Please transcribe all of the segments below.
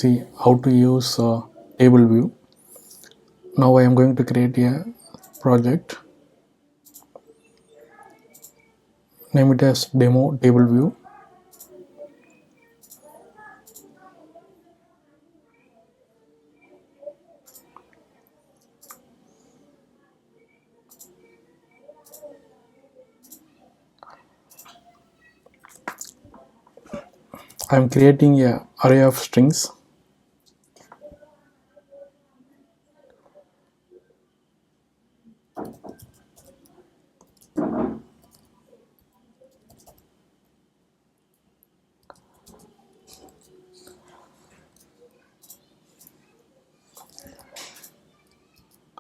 see how to use table view. Now I am going to create a project, name it as demo table view. I am creating a array of strings.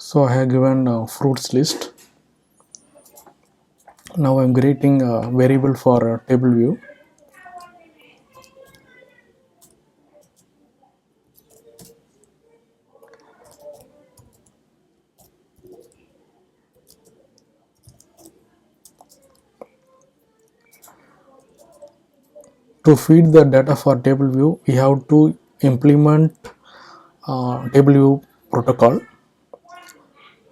So I have given fruits list. Now I am creating a variable for table view. To feed the data for table view, we have to implement table view protocol.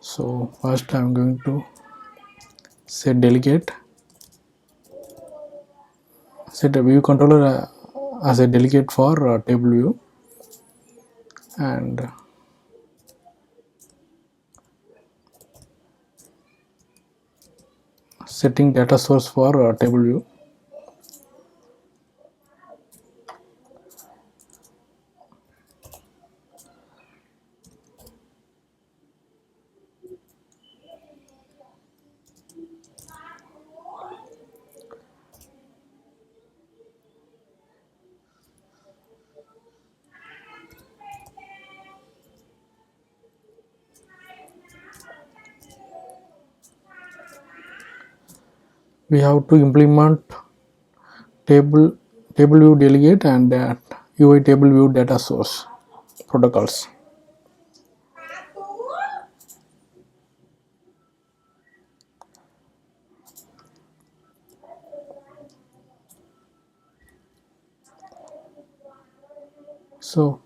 So first I am going to set delegate, set a view controller as a delegate for table view, and setting data source for table view. We have to implement table view delegate and UITableView data source protocols. So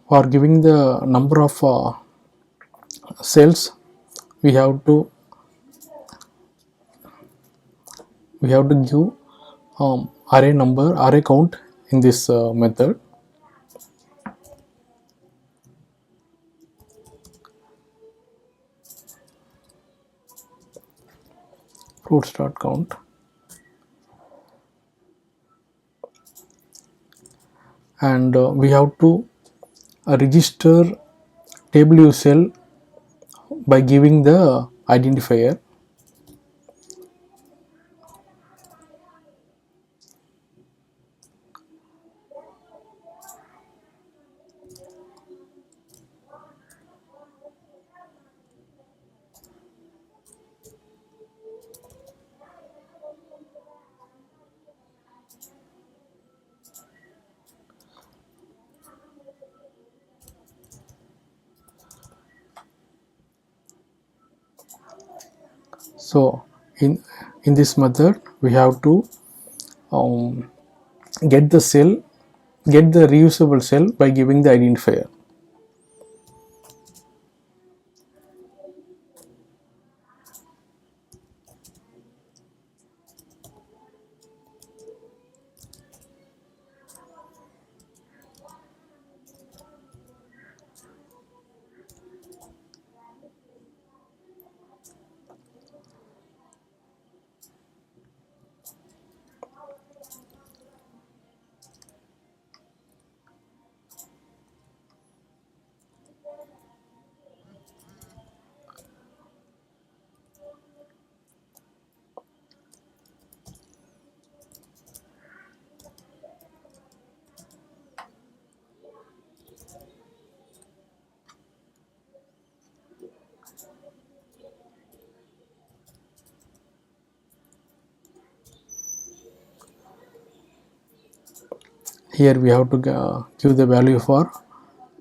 for giving the number of cells, we have to give array count in this method. Fruits.count, and we have to register table view cell by giving the identifier. So in this method, we have to get the reusable cell by giving the identifier. Here we have to give the value for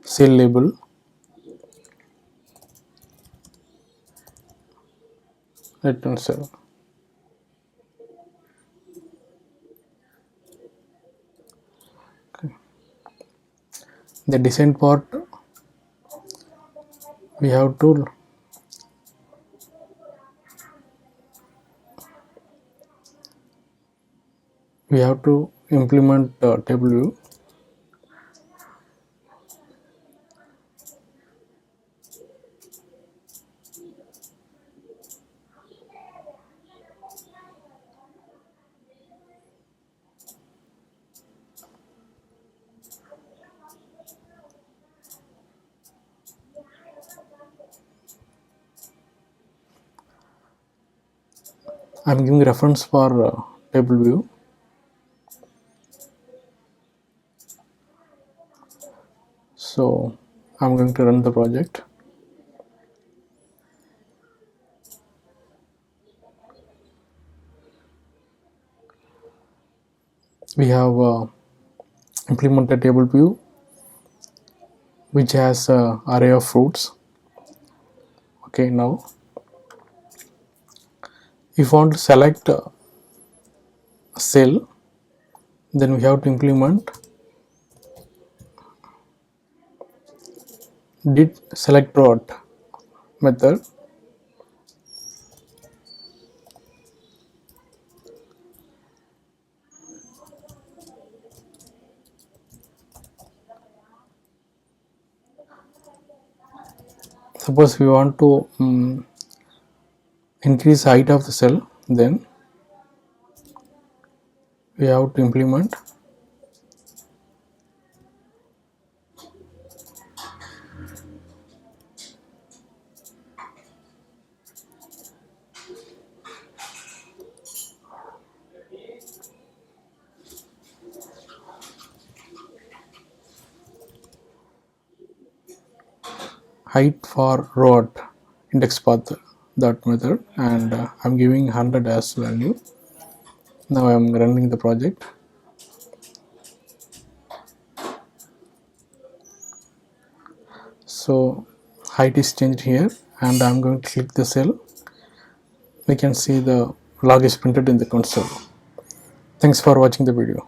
cell label. Return cell. Okay. the descent part we have to implement table view. I'm giving reference for table view. So I'm going to run the project. We have implemented table view which has array of fruits. Okay, now if you want to select a cell, then we have to implement did select row method. Suppose we want to increase height of the cell, then we have to implement height for row at index path, that method, and I'm giving 100 as value. Now I'm running the project. So height is changed here, and I'm going to click the cell. We can see the log is printed in the console. Thanks for watching the video.